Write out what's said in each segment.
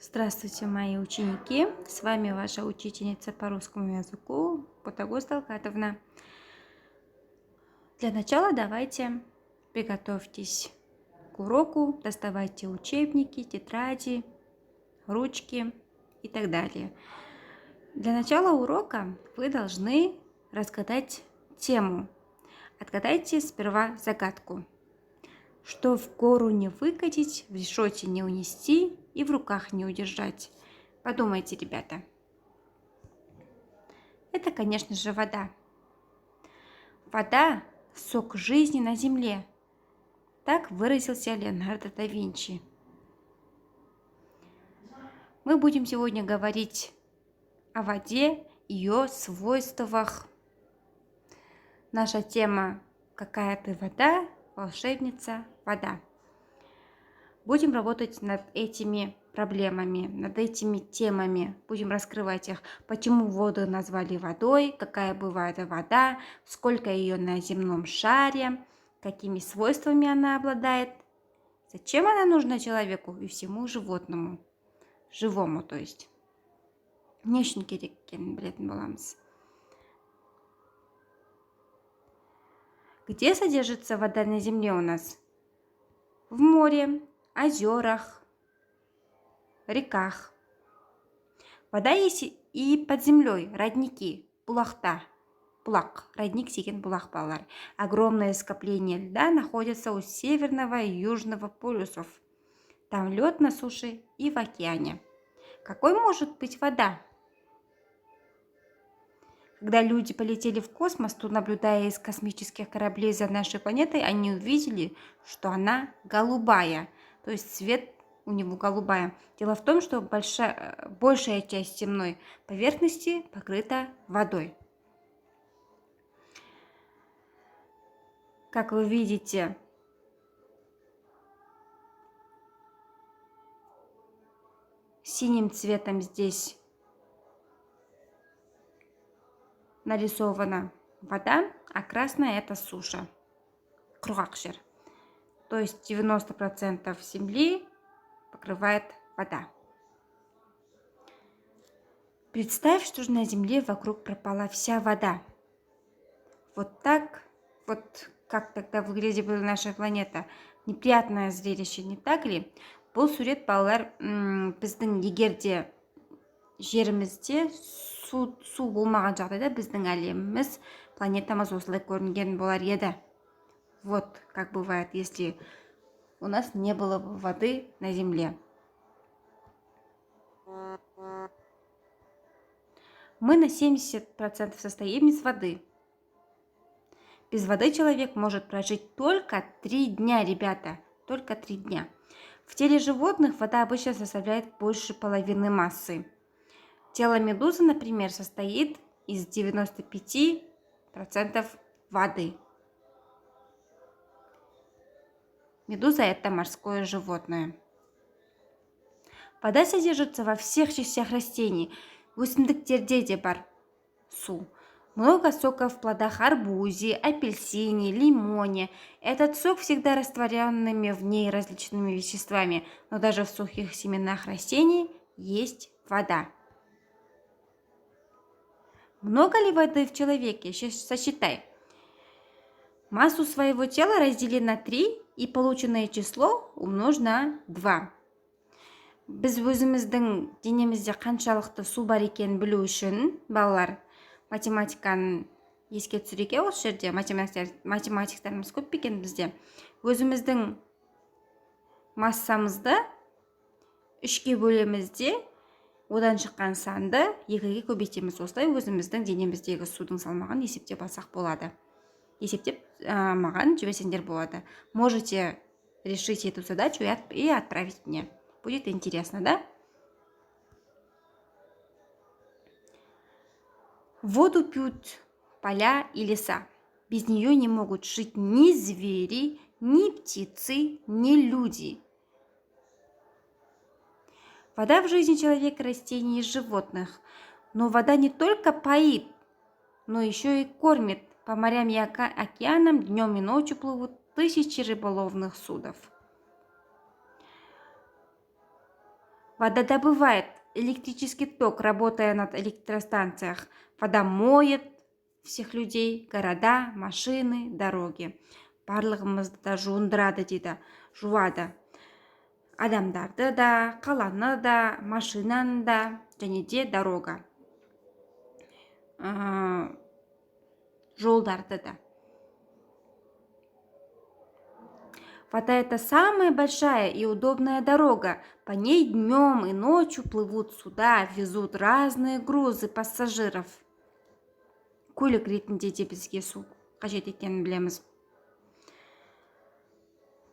Здравствуйте, мои ученики! С вами ваша учительница по русскому языку Потагос Талкатовна. Для начала давайте приготовьтесь к уроку, доставайте учебники, тетради, ручки и так далее. Для начала урока вы должны разгадать тему. Отгадайте сперва загадку. Что в гору не выкатить, в решете не унести и в руках не удержать. Подумайте, ребята. Это, конечно же, вода. Вода – сок жизни на земле. Так выразился Леонардо да Винчи. Мы будем сегодня говорить о воде, ее свойствах. Наша тема «Какая ты вода? Волшебница вода». Будем работать над этими проблемами, над этими темами. Будем раскрывать их. Почему воду назвали водой, какая бывает вода, сколько ее на земном шаре, какими свойствами она обладает, зачем она нужна человеку и всему животному. Живому, то есть. Не үшін керек екенін білетін боламыз. Где содержится вода на земле у нас? В море, озерах, реках. Вода есть и под землей, родники, бұлақта. Бұлақ, родник деген бұлақ балалар. Огромное скопление льда находится у северного и южного полюсов. Там лед на суше и в океане. Какой может быть вода? Когда люди полетели в космос, то, наблюдая из космических кораблей за нашей планетой, они увидели, что она голубая. То есть цвет у него голубая. Дело в том, что большая часть земной поверхности покрыта водой. Как вы видите, синим цветом здесь нарисована вода, а красная это суша. Кругакшер. То есть 90% земли покрывает вода. Представь, что на земле вокруг пропала вся вода. Вот так, вот как тогда выглядела наша планета. Неприятное зрелище, не так ли? Бұл сурет балалар біздің егерде жерімізде су болмаған жағдайда біздің әлеміміз, планетамыз осылай көрінген болар еді. Вот как бывает, если у нас не было воды на земле. Мы на 70% состоим из воды. Без воды человек может прожить только 3 дня, ребята. Только 3 дня. В теле животных вода обычно составляет больше половины массы. Тело медузы, например, состоит из 95% воды. Медуза – это морское животное. Вода содержится во всех частях растений. Өсімдіктерде де бар су. Много сока в плодах арбузе, апельсине, лимоне. Этот сок всегда растворенными в ней различными веществами, но даже в сухих семенах растений есть вода. Много ли воды в человеке? Сейчас сосчитай. Массу своего тела раздели на 3 и полученное число умножь на 2. Біз өзіміздің денемізде қаншалықты су бар екенін білу үшін, балалар, математиканы еске түсірейік осы жерде. Математиктарымыз көп екен бізде. Өзіміздің массамызды 3-ке бөлеміз де, одан шыққан санды 2-ге көбейтеміз. Осылай өзіміздің денеміздегі судың салмағын есептеп алсақ болады. Есептеп маған жіберсеңдер болады. Можете решить эту задачу и отправить мне. Будет интересно, да? Воду пьют поля и леса. Без нее не могут жить ни звери, ни птицы, ни люди. Вода в жизни человека, растений и животных. Но вода не только поит, но еще и кормит. По морям и океанам днем и ночью плывут тысячи рыболовных судов. Вода добывает электрический ток, работая на электростанциях. Вода моет всех людей, города, машины, дороги. Барлығымызды да жуындырады дейді, жуады. Адамдарды да, қаланы да, машинаны да, және де дорога. Жолдарды да. Вода – это самая большая и удобная дорога. По ней днем и ночью плывут суда, везут разные грузы пассажиров. Көлік ретінде де бізге су қажет екенін білеміз.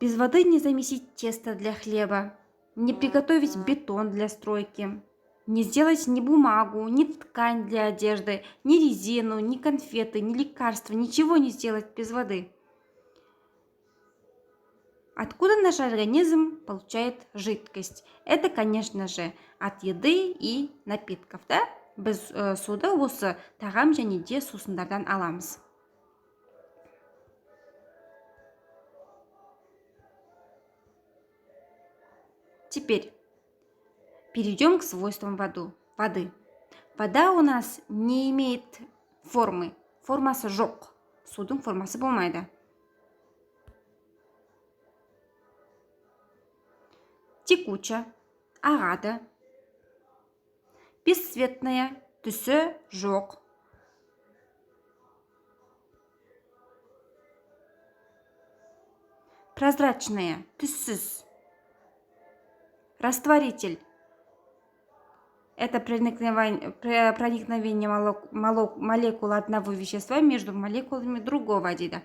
Без воды не замесить тесто для хлеба, не приготовить бетон для стройки, не сделать ни бумагу, ни ткань для одежды, ни резину, ни конфеты, ни лекарства, ничего не сделать без воды. Откуда наш организм получает жидкость? Это, конечно же, от еды и напитков, да? Біз суды осы тағам және де сусындардан аламыз. Теперь перейдем к свойствам воды. Вода у нас не имеет формы. Формасы жоқ. Судың формасы болмайды. Текуча, ағады. Бесцветная, түсі жоқ. Прозрачная, түссіз. Растворитель. Это проникновение молекул одного вещества между молекулами другого дейді.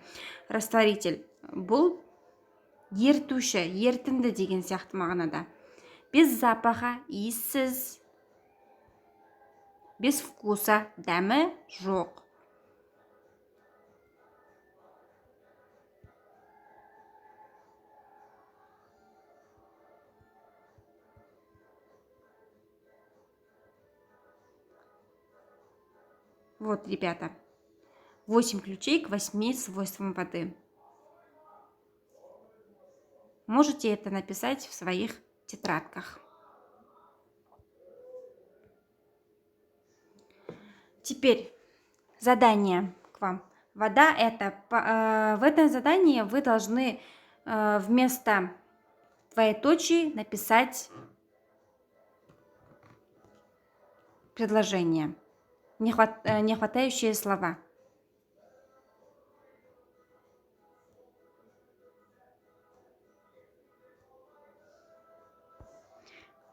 Растворитель. Бұл ертуші, ертінді деген сияқты мағынада. Без запаха, иіссіз. Без вкуса, дәмі жоқ. Вот, ребята, 8 ключей к 8 свойствам воды. Можете это написать в своих тетрадках. Теперь задание к вам. Вода это... В этом задании вы должны вместо двоеточий написать предложение. Не хватающие слова.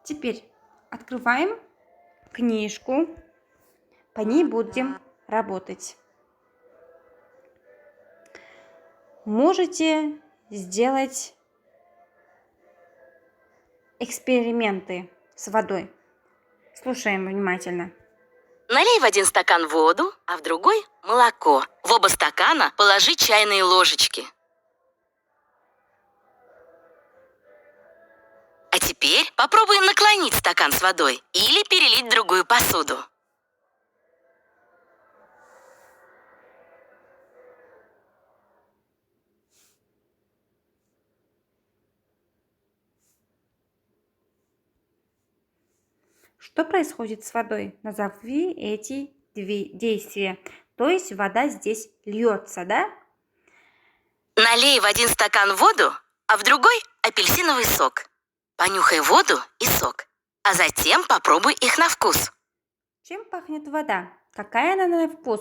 Теперь открываем книжку, по ней будем работать. Можете сделать эксперименты с водой. Слушаем внимательно. Налей в один стакан воду, а в другой – молоко. В оба стакана положи чайные ложечки. А теперь попробуй наклонить стакан с водой или перелить в другую посуду. Что происходит с водой? Назови эти действия. То есть вода здесь льется, да? Налей в один стакан воду, а в другой – апельсиновый сок. Понюхай воду и сок, а затем попробуй их на вкус. Чем пахнет вода? Какая она на вкус?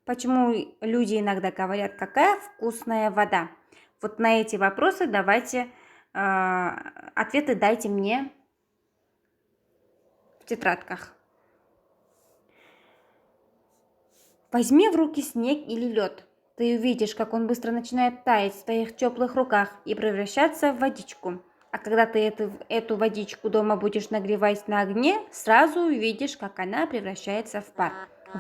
Почему люди иногда говорят, какая вкусная вода? Вот на эти вопросы давайте ответы дайте мне в тетрадках. Возьми в руки снег или лед. Ты увидишь, как он быстро начинает таять в твоих теплых руках и превращаться в водичку. А когда ты эту водичку дома будешь нагревать на огне, сразу увидишь, как она превращается в пар.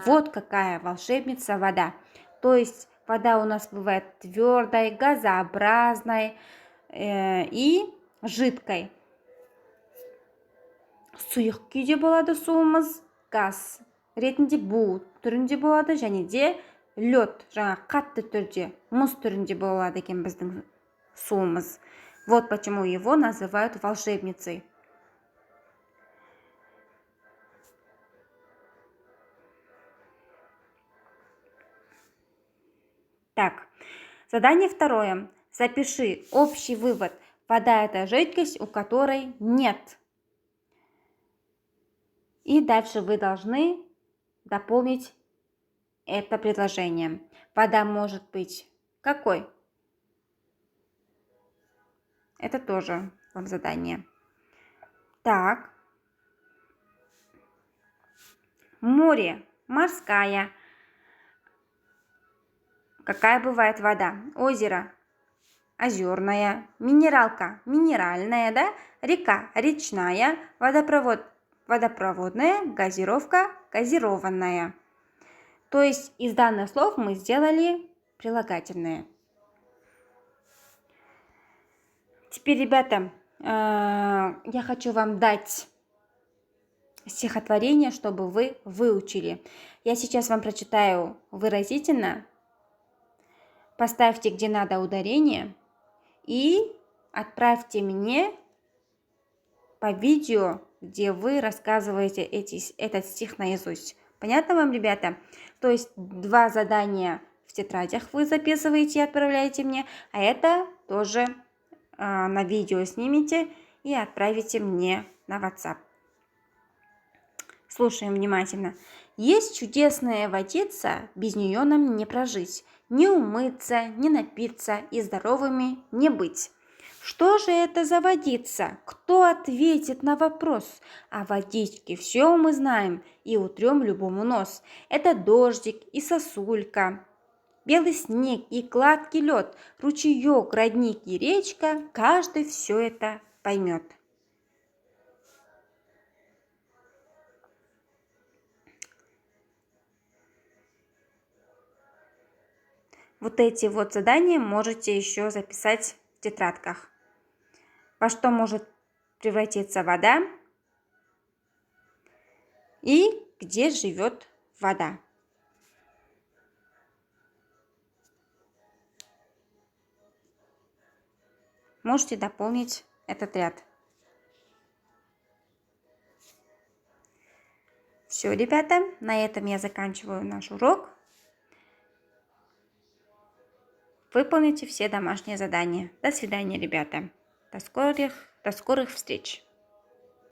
Вот какая волшебница вода. То есть вода у нас бывает твердой, газообразной и жидкой. Сұйық күйде болады суымыз, газ ретінде бу түрінде болады, және де лед, жаңа қатты түрде, мұз түрінде болады екен біздің суымыз. Вот почему его называют волшебницей. Так, задание второе. Запиши общий вывод. Вода – это жидкость, у которой нет. И дальше вы должны дополнить это предложение. Вода может быть какой? Это тоже вам задание. Так. Море, морская. Какая бывает вода? Озеро, озерная. Минералка, минеральная, да? Река, речная. Водопровод, водопроводная. Газировка, газированная. То есть из данных слов мы сделали прилагательные. Теперь, ребята, я хочу вам дать стихотворение, чтобы вы выучили. Я сейчас вам прочитаю выразительно. Поставьте, где надо, ударение. И отправьте мне по видео, где вы рассказываете этот стих наизусть. Понятно вам, ребята? То есть 2 задания в тетрадях вы записываете и отправляете мне, а это тоже на видео снимите и отправите мне на WhatsApp. Слушаем внимательно. Есть чудесная водица, без нее нам не прожить, не умыться, не напиться и здоровыми не быть. Что же это за водица? Кто ответит на вопрос? О водичке все мы знаем и утрем любому нос. Это дождик и сосулька, белый снег и гладкий лед, ручеек, родник и речка, каждый все это поймет. Вот эти вот задания можете еще записать в тетрадках. Во что может превратиться вода и где живет вода. Можете дополнить этот ряд. Все, ребята, на этом я заканчиваю наш урок. Выполните все домашние задания. До свидания, ребята. До скорых встреч.